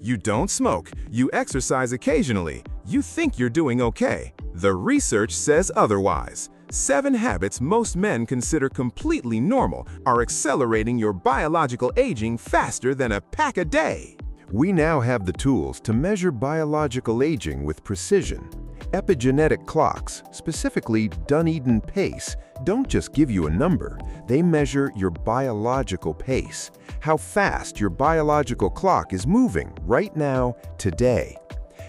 You don't smoke, you exercise occasionally, you think you're doing okay. The research says otherwise. 7 habits most men consider completely normal are accelerating your biological aging faster than a pack a day. We now have the tools to measure biological aging with precision. Epigenetic clocks, specifically DunedinPACE, don't just give you a number, they measure your biological pace, how fast your biological clock is moving right now, today.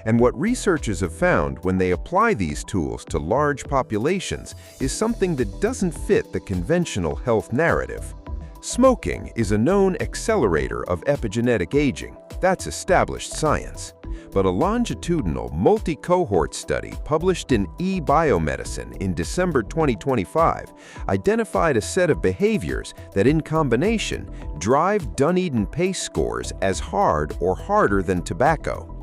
And what researchers have found when they apply these tools to large populations is something that doesn't fit the conventional health narrative. Smoking is a known accelerator of epigenetic aging. That's established science. But a longitudinal, multi-cohort study published in eBioMedicine in December 2025 identified a set of behaviors that in combination drive DunedinPACE scores as hard or harder than tobacco.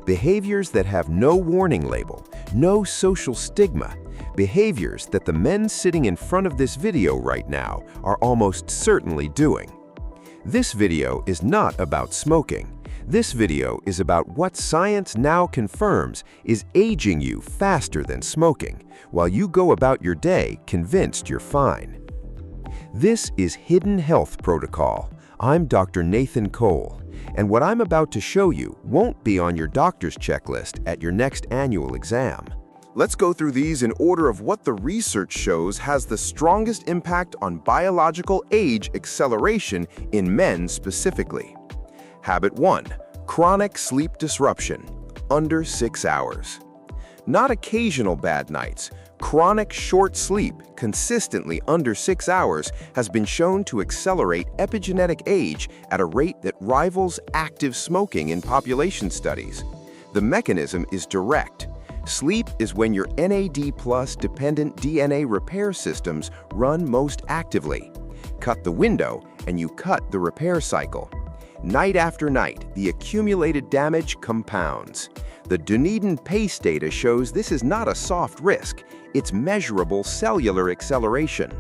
Behaviors that have no warning label, no social stigma, behaviors that the men sitting in front of this video right now are almost certainly doing. This video is not about smoking. This video is about what science now confirms is aging you faster than smoking, while you go about your day convinced you're fine. This is Hidden Health Protocol. I'm Dr. Nathan Cole, and what I'm about to show you won't be on your doctor's checklist at your next annual exam. Let's go through these in order of what the research shows has the strongest impact on biological age acceleration in men specifically. Habit 1. Chronic sleep disruption, under 6 hours. Not occasional bad nights. Chronic short sleep, consistently under 6 hours, has been shown to accelerate epigenetic age at a rate that rivals active smoking in population studies. The mechanism is direct. Sleep is when your NAD+ dependent DNA repair systems run most actively. Cut the window and you cut the repair cycle. Night after night, the accumulated damage compounds. The DunedinPACE data shows this is not a soft risk, it's measurable cellular acceleration.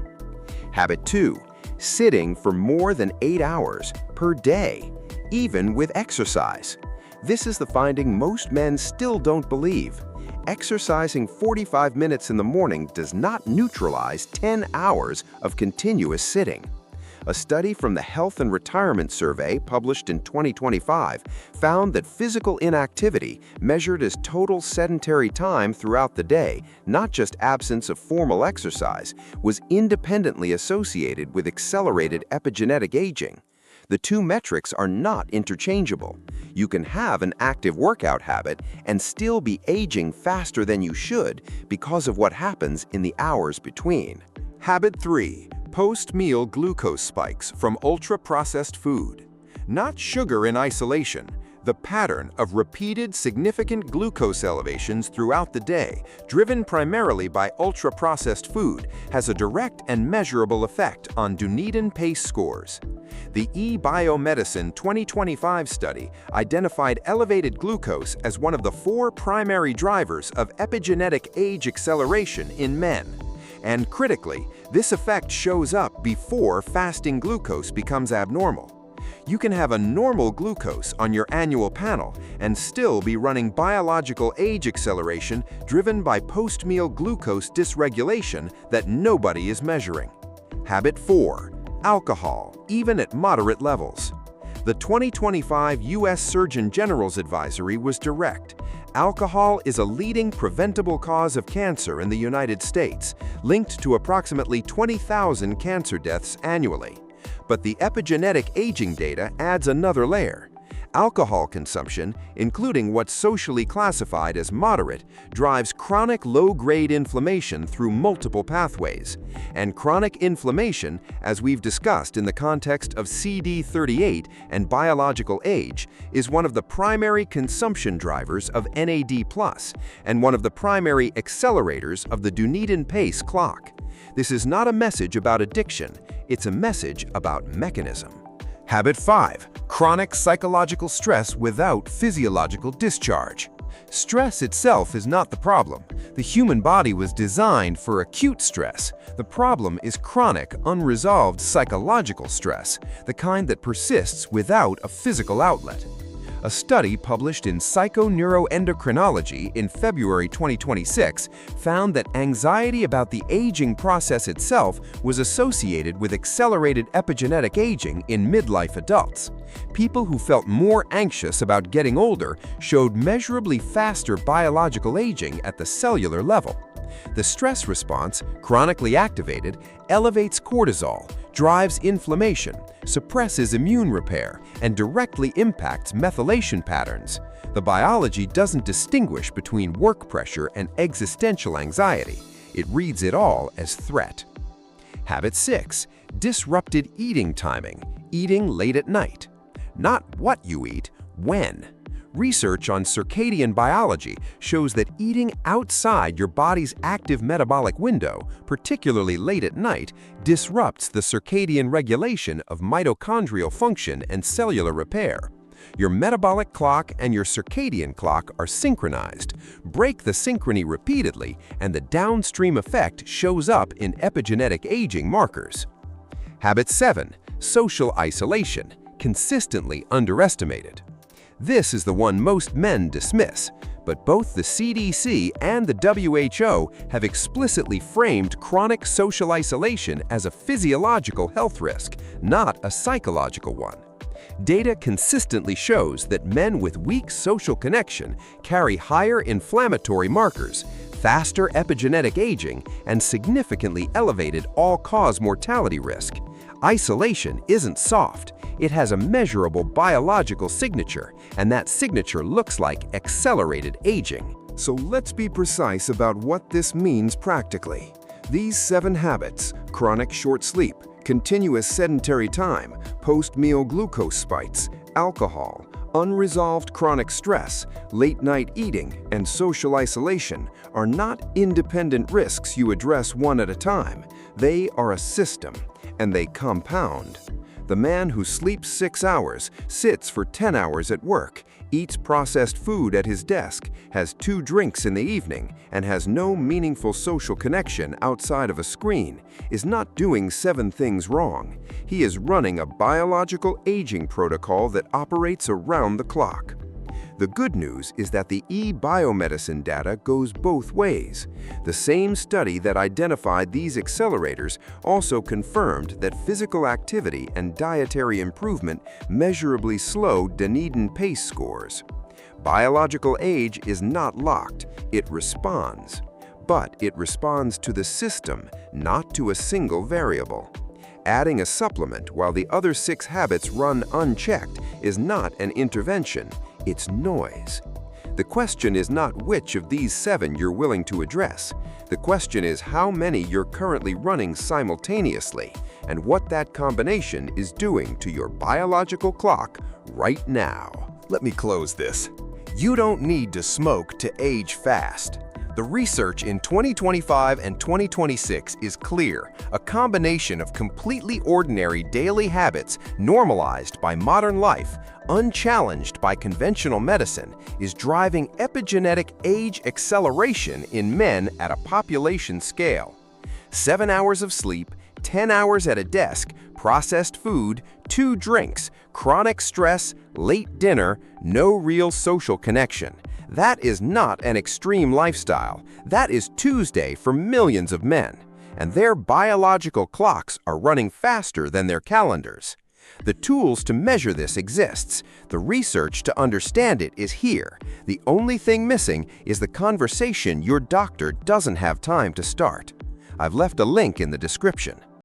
Habit 2. Sitting for more than 8 hours per day, even with exercise. This is the finding most men still don't believe. Exercising 45 minutes in the morning does not neutralize 10 hours of continuous sitting. A study from the Health and Retirement Survey published in 2025 found that physical inactivity, measured as total sedentary time throughout the day, not just absence of formal exercise, was independently associated with accelerated epigenetic aging. The two metrics are not interchangeable. You can have an active workout habit and still be aging faster than you should because of what happens in the hours between. Habit 3. Post-meal glucose spikes from ultra-processed food. Not sugar in isolation. The pattern of repeated significant glucose elevations throughout the day, driven primarily by ultra-processed food, has a direct and measurable effect on DunedinPACE scores. The eBioMedicine 2025 study identified elevated glucose as one of the 4 primary drivers of epigenetic age acceleration in men. And critically, this effect shows up before fasting glucose becomes abnormal. You can have a normal glucose on your annual panel and still be running biological age acceleration driven by post-meal glucose dysregulation that nobody is measuring. Habit 4. Alcohol, even at moderate levels. The 2025 U.S. Surgeon General's advisory was direct. Alcohol is a leading preventable cause of cancer in the United States, linked to approximately 20,000 cancer deaths annually. But the epigenetic aging data adds another layer. Alcohol consumption, including what's socially classified as moderate, drives chronic low-grade inflammation through multiple pathways. And chronic inflammation, as we've discussed in the context of CD38 and biological age, is one of the primary consumption drivers of NAD+, and one of the primary accelerators of the DunedinPACE clock. This is not a message about addiction, it's a message about mechanism. Habit 5. Chronic psychological stress without physiological discharge. Stress itself is not the problem. The human body was designed for acute stress. The problem is chronic, unresolved psychological stress, the kind that persists without a physical outlet. A study published in Psychoneuroendocrinology in February 2026 found that anxiety about the aging process itself was associated with accelerated epigenetic aging in midlife adults. People who felt more anxious about getting older showed measurably faster biological aging at the cellular level. The stress response, chronically activated, elevates cortisol, drives inflammation, suppresses immune repair, and directly impacts methylation patterns. The biology doesn't distinguish between work pressure and existential anxiety. It reads it all as threat. Habit 6. Disrupted eating timing, eating late at night. Not what you eat, when. Research on circadian biology shows that eating outside your body's active metabolic window, particularly late at night, disrupts the circadian regulation of mitochondrial function and cellular repair. Your metabolic clock and your circadian clock are synchronized. Break the synchrony repeatedly, and the downstream effect shows up in epigenetic aging markers. Habit 7. Social isolation, consistently underestimated. This is the one most men dismiss, but both the CDC and the WHO have explicitly framed chronic social isolation as a physiological health risk, not a psychological one. Data consistently shows that men with weak social connection carry higher inflammatory markers, faster epigenetic aging, and significantly elevated all-cause mortality risk. Isolation isn't soft. It has a measurable biological signature, and that signature looks like accelerated aging. So let's be precise about what this means practically. These 7 habits, chronic short sleep, continuous sedentary time, post-meal glucose spikes, alcohol, unresolved chronic stress, late-night eating, and social isolation, are not independent risks you address one at a time. They are a system, and they compound. The man who sleeps 6 hours, sits for 10 hours at work, eats processed food at his desk, has 2 drinks in the evening, and has no meaningful social connection outside of a screen, is not doing 7 things wrong. He is running a biological aging protocol that operates around the clock. The good news is that the eBioMedicine data goes both ways. The same study that identified these accelerators also confirmed that physical activity and dietary improvement measurably slow DunedinPACE scores. Biological age is not locked, it responds. But it responds to the system, not to a single variable. Adding a supplement while the other 6 habits run unchecked is not an intervention. It's noise. The question is not which of these 7 you're willing to address. The question is how many you're currently running simultaneously and what that combination is doing to your biological clock right now. Let me close this. You don't need to smoke to age fast. The research in 2025 and 2026 is clear, a combination of completely ordinary daily habits normalized by modern life, unchallenged by conventional medicine, is driving epigenetic age acceleration in men at a population scale. 7 hours of sleep, 10 hours at a desk, processed food, 2 drinks, chronic stress, late dinner, no real social connection. That is not an extreme lifestyle. That is Tuesday for millions of men. And their biological clocks are running faster than their calendars. The tools to measure this exists. The research to understand it is here. The only thing missing is the conversation your doctor doesn't have time to start. I've left a link in the description.